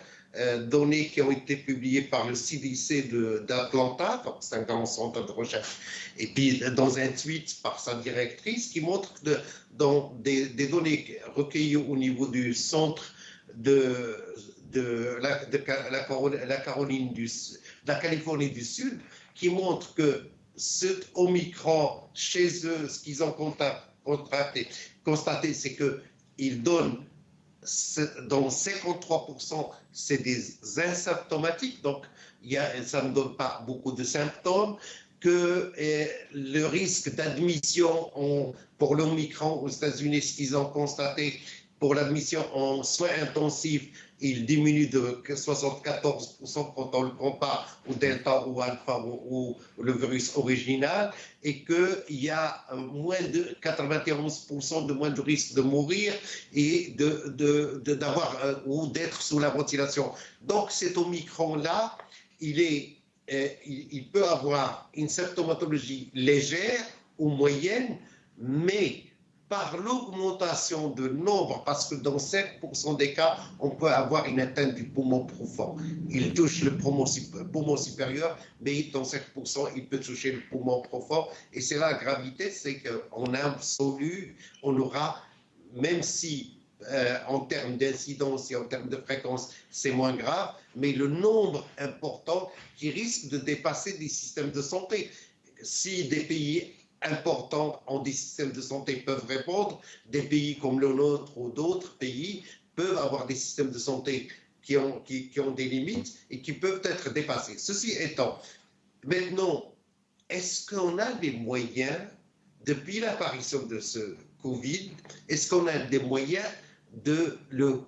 données qui ont été publiées par le CDC d'Atlanta, c'est un grand centre de recherche, et puis dans un tweet par sa directrice, qui montre que dans des données recueillies au niveau du centre de la Californie du Sud, qui montre que ce Omicron, chez eux, ce qu'ils ont constaté, c'est qu'ils donnent, dans 53%, c'est des asymptomatiques, donc ça ne donne pas beaucoup de symptômes, que le risque d'admission pour l'Omicron aux États-Unis, ce qu'ils ont constaté, pour l'admission en soins intensifs, il diminue de 74% quand on le compare au Delta ou Alpha ou le virus original, et qu'il y a moins de 91% de moins de risque de mourir et ou d'être sous la ventilation. Donc cet Omicron-là, il peut avoir une symptomatologie légère ou moyenne, mais par l'augmentation de nombre, parce que dans 5% des cas, on peut avoir une atteinte du poumon profond. Il touche le poumon supérieur, mais dans 5%, il peut toucher le poumon profond. Et c'est la gravité, c'est qu'en absolu, on aura, même si en termes d'incidence et en termes de fréquence, c'est moins grave, mais le nombre important qui risque de dépasser des systèmes de santé. Si des pays importants ont des systèmes de santé peuvent répondre, des pays comme le nôtre ou d'autres pays peuvent avoir des systèmes de santé qui ont des limites et qui peuvent être dépassés. Ceci étant, maintenant, est-ce qu'on a des moyens, depuis l'apparition de ce Covid, est-ce qu'on a des moyens de le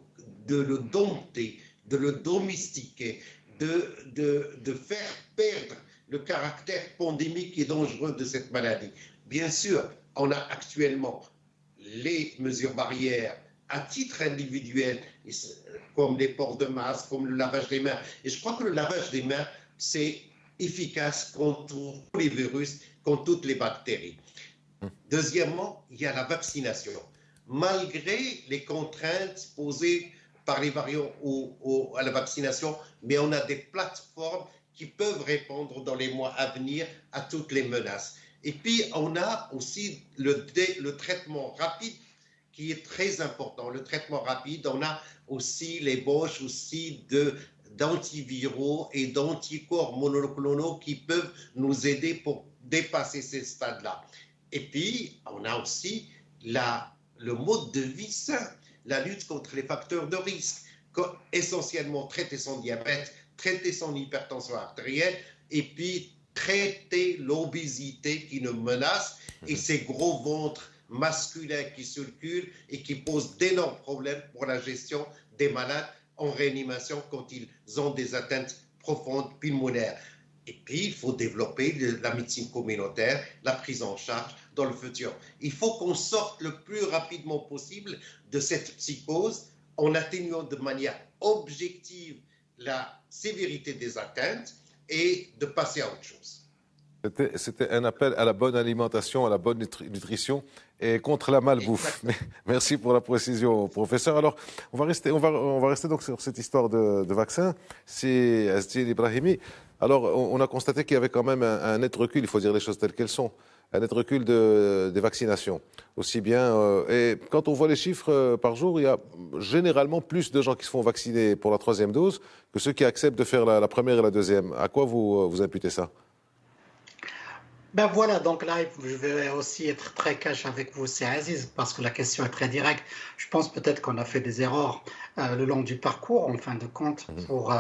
dompter, de le domestiquer, de faire perdre le caractère pandémique et dangereux de cette maladie? Bien sûr, on a actuellement les mesures barrières à titre individuel, comme les ports de masque, comme le lavage des mains. Et je crois que le lavage des mains, c'est efficace contre tous les virus, contre toutes les bactéries. Deuxièmement, il y a la vaccination. Malgré les contraintes posées par les variants à la vaccination, mais on a des plateformes qui peuvent répondre dans les mois à venir à toutes les menaces. Et puis, on a aussi le traitement rapide qui est très important. Le traitement rapide, on a aussi l'ébauche aussi d'antiviraux et d'anticorps monoclonaux qui peuvent nous aider pour dépasser ces stades-là. Et puis, on a aussi le mode de vie sain, la lutte contre les facteurs de risque, essentiellement traiter son diabète, traiter son hypertension artérielle et puis traiter l'obésité qui nous menace et ces gros ventres masculins qui circulent et qui posent d'énormes problèmes pour la gestion des malades en réanimation quand ils ont des atteintes profondes pulmonaires. Et puis, il faut développer la médecine communautaire, la prise en charge dans le futur. Il faut qu'on sorte le plus rapidement possible de cette psychose en atténuant de manière objective la sévérité des atteintes et de passer à autre chose. C'était un appel à la bonne alimentation, à la bonne nutrition et contre la malbouffe. Merci pour la précision, professeur. Alors, on va rester donc sur cette histoire de vaccin. C'est Azdine Ibrahimi. Alors, on a constaté qu'il y avait quand même un net recul, il faut dire les choses telles qu'elles sont, un net recul des vaccinations. Aussi bien, et quand on voit les chiffres par jour, il y a généralement plus de gens qui se font vacciner pour la 3e dose que ceux qui acceptent de faire la première et la 2e. À quoi vous imputez ça ? Ben voilà, donc là, je vais aussi être très cash avec vous, c'est Aziz, parce que la question est très directe. Je pense peut-être qu'on a fait des erreurs le long du parcours, en fin de compte, pour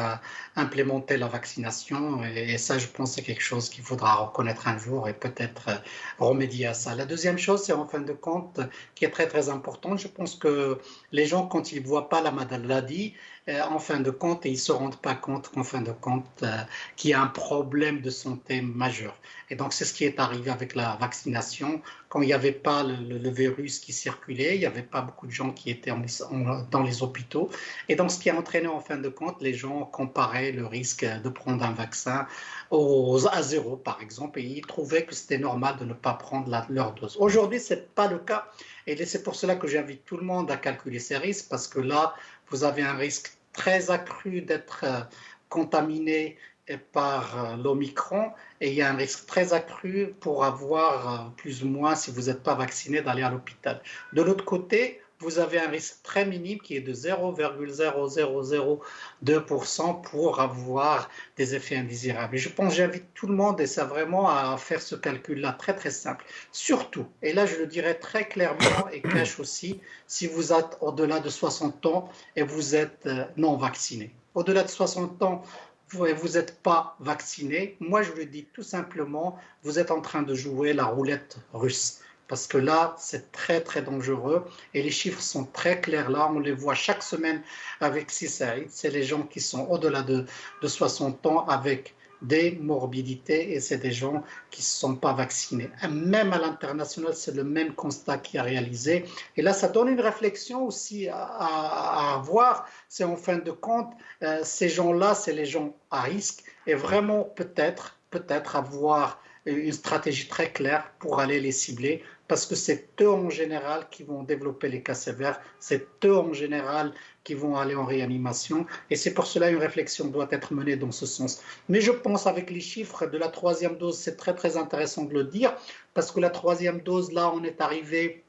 implémenter la vaccination. Et ça, je pense, c'est quelque chose qu'il faudra reconnaître un jour et peut-être remédier à ça. La deuxième chose, c'est en fin de compte, qui est très, très importante. Je pense que les gens, quand ils ne voient pas la maladie, en fin de compte, ils ne se rendent pas compte qu'en fin de compte, qu'il y a un problème de santé majeur. Et donc, c'est ce qui est arrivé avec la vaccination. Quand il n'y avait pas le virus qui circulait, il n'y avait pas beaucoup de gens qui étaient dans les hôpitaux. Et donc, ce qui a entraîné, en fin de compte, les gens comparaient le risque de prendre un vaccin à 0, par exemple, et ils trouvaient que c'était normal de ne pas prendre leur dose. Aujourd'hui, ce n'est pas le cas. Et c'est pour cela que j'invite tout le monde à calculer ces risques, parce que là, vous avez un risque très accru d'être contaminé par l'Omicron et il y a un risque très accru pour avoir plus ou moins, si vous n'êtes pas vacciné, d'aller à l'hôpital. De l'autre côté, vous avez un risque très minime qui est de 0,0002% pour avoir des effets indésirables. Et je pense, j'invite tout le monde, et ça vraiment, à faire ce calcul-là très très simple. Surtout, et là je le dirais très clairement et cache aussi, si vous êtes au-delà de 60 ans et vous êtes non vacciné. Au-delà de 60 ans, vous n'êtes pas vacciné, moi je le dis tout simplement, vous êtes en train de jouer la roulette russe. Parce que là, c'est très très dangereux et les chiffres sont très clairs là. On les voit chaque semaine avec CISAID. C'est les gens qui sont au-delà de 60 ans avec des morbidités et c'est des gens qui ne sont pas vaccinés. Même à l'international, c'est le même constat qui est réalisé. Et là, ça donne une réflexion aussi à avoir. C'est en fin de compte, ces gens-là, c'est les gens à risque et vraiment peut-être avoir une stratégie très claire pour aller les cibler parce que c'est eux en général qui vont développer les cas sévères, c'est eux en général qui vont aller en réanimation et c'est pour cela une réflexion doit être menée dans ce sens. Mais je pense avec les chiffres de la troisième dose, c'est très très intéressant de le dire parce que la troisième dose, là on est arrivé,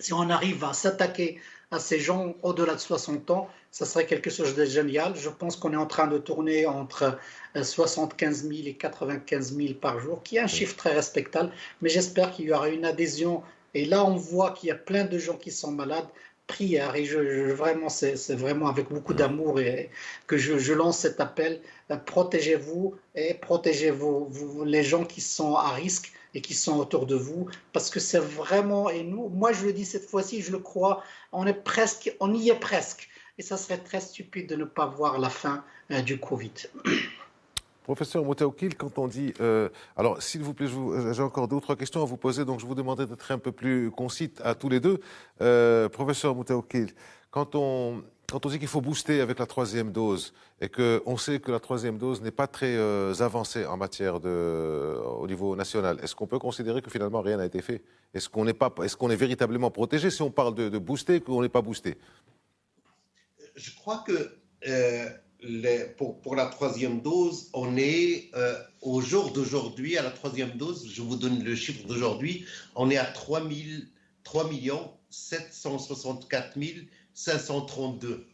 si on arrive à s'attaquer à ces gens au-delà de 60 ans, ça serait quelque chose de génial. Je pense qu'on est en train de tourner entre 75 000 et 95 000 par jour, qui est un chiffre très respectable, mais j'espère qu'il y aura une adhésion. Et là, on voit qu'il y a plein de gens qui sont malades. Prière, et vraiment, c'est vraiment avec beaucoup d'amour et que je lance cet appel. Protégez-vous et protégez les gens qui sont à risque et qui sont autour de vous, parce que c'est vraiment, et nous, moi je le dis cette fois-ci, je le crois, on y est presque, et ça serait très stupide de ne pas voir la fin du Covid. Professeur Moutaoukil, quand on dit... alors, s'il vous plaît, j'ai encore deux ou trois questions à vous poser, donc je vous demanderai d'être un peu plus concis à tous les deux. Professeur Moutaoukil, quand on dit qu'il faut booster avec la troisième dose et qu'on sait que la troisième dose n'est pas très avancée en matière au niveau national, est-ce qu'on peut considérer que finalement rien n'a été fait? Est-ce qu'on est véritablement protégé si on parle de booster qu'on n'est pas boosté? Je crois que pour la troisième dose, on est au jour d'aujourd'hui, à la troisième dose, je vous donne le chiffre d'aujourd'hui, on est à 3 764 532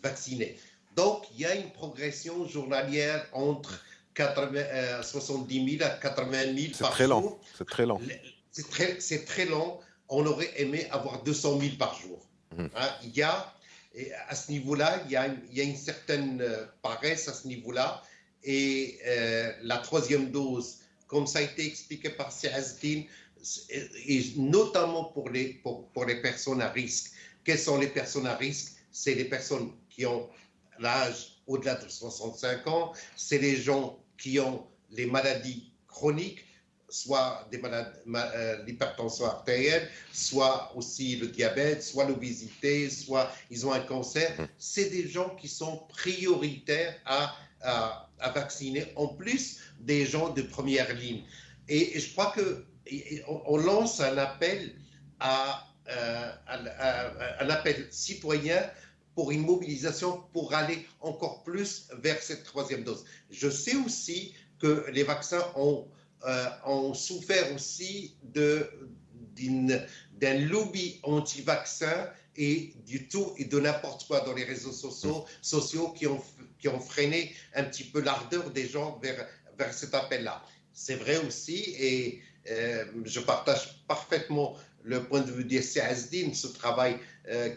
vaccinés. Donc, il y a une progression journalière entre 70 000 à 80 000 par jour. C'est très lent. C'est très lent. On aurait aimé avoir 200 000 par jour. Hein, il y a... Et à ce niveau-là, il y a une certaine paresse à ce niveau-là. Et la troisième dose, comme ça a été expliqué par Seazdine, et notamment pour les personnes à risque. Quelles sont les personnes à risque? C'est les personnes qui ont l'âge au-delà de 65 ans, c'est les gens qui ont les maladies chroniques, soit l'hypertension artérielle, soit aussi le diabète, soit l'obésité, soit ils ont un cancer. C'est des gens qui sont prioritaires à vacciner, en plus des gens de première ligne. Et je crois qu'on lance un appel un appel citoyen pour une mobilisation pour aller encore plus vers cette troisième dose. Je sais aussi que les vaccins ont souffert aussi d'un lobby anti-vaccin et du tout et de n'importe quoi dans les réseaux sociaux qui ont freiné un petit peu l'ardeur des gens vers cet appel-là. C'est vrai aussi, et je partage parfaitement le point de vue d'Seazdine, ce travail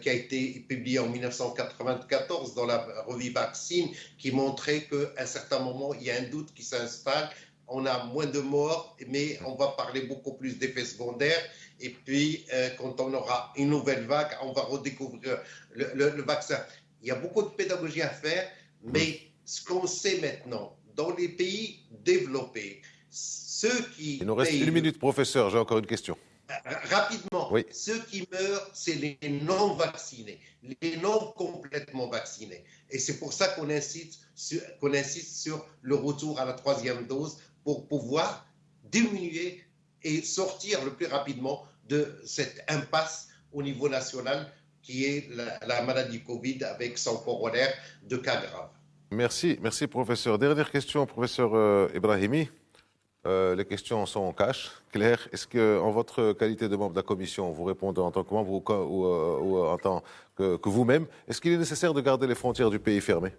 qui a été publié en 1994 dans la revue Vaccine, qui montrait qu'à un certain moment, il y a un doute qui s'installe. On a moins de morts, mais on va parler beaucoup plus d'effets secondaires. Et puis, quand on aura une nouvelle vague, on va redécouvrir le vaccin. Il y a beaucoup de pédagogie à faire, mais ce qu'on sait maintenant, dans les pays développés, ceux qui... Il nous reste une minute, professeur, j'ai encore une question. Rapidement, oui. Ceux qui meurent, c'est les non-vaccinés, les non complètement vaccinés. Et c'est pour ça qu'on insiste sur le retour à la troisième dose pour pouvoir diminuer et sortir le plus rapidement de cette impasse au niveau national qui est la maladie Covid avec son corollaire de cas graves. Merci professeur. Dernière question, professeur Ibrahimi. Les questions sont cash, claires. Est-ce que, en votre qualité de membre de la commission, vous répondez en tant que membre ou en tant que vous-même, est-ce qu'il est nécessaire de garder les frontières du pays fermées?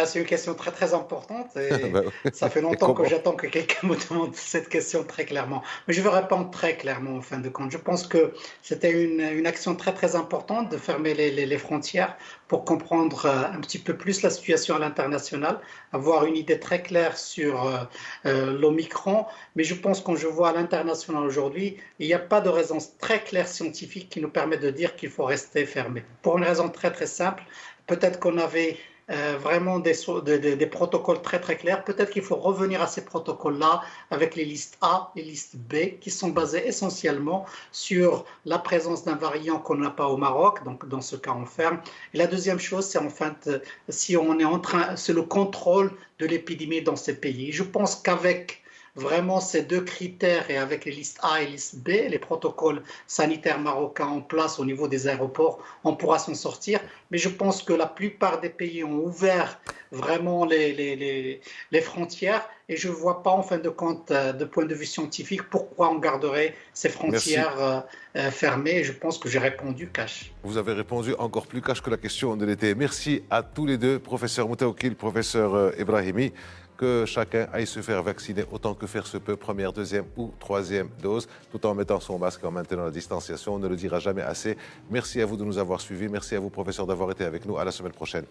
C'est une question très très importante et Ben oui. ça fait Et longtemps que comment? j'attends que quelqu'un me demande cette question très clairement. Mais je vais répondre très clairement en fin de compte. Je pense que c'était une action très très importante de fermer les frontières pour comprendre un petit peu plus la situation à l'international, avoir une idée très claire sur l'Omicron. Mais je pense quand je vois à l'international aujourd'hui, il n'y a pas de raison très claire scientifique qui nous permet de dire qu'il faut rester fermé. Pour une raison très très simple, peut-être qu'on avait vraiment des protocoles très très clairs. Peut-être qu'il faut revenir à ces protocoles-là avec les listes A et listes B qui sont basées essentiellement sur la présence d'un variant qu'on n'a pas au Maroc, donc dans ce cas on ferme. Et la deuxième chose, c'est enfin si on est en train, c'est le contrôle de l'épidémie dans ces pays. Je pense qu'avec vraiment ces deux critères et avec les listes A et listes B, les protocoles sanitaires marocains en place au niveau des aéroports, on pourra s'en sortir. Mais je pense que la plupart des pays ont ouvert vraiment les frontières et je ne vois pas en fin de compte, de point de vue scientifique, pourquoi on garderait ces Merci. frontières fermées. Et je pense que j'ai répondu cash. Vous avez répondu encore plus cash que la question de l'été. Merci à tous les deux, professeur Moutaoukil, professeur Ibrahimi. Que chacun aille se faire vacciner autant que faire se peut, première, deuxième ou troisième dose, tout en mettant son masque et en maintenant la distanciation. On ne le dira jamais assez. Merci à vous de nous avoir suivis. Merci à vous, professeur, d'avoir été avec nous. À la semaine prochaine.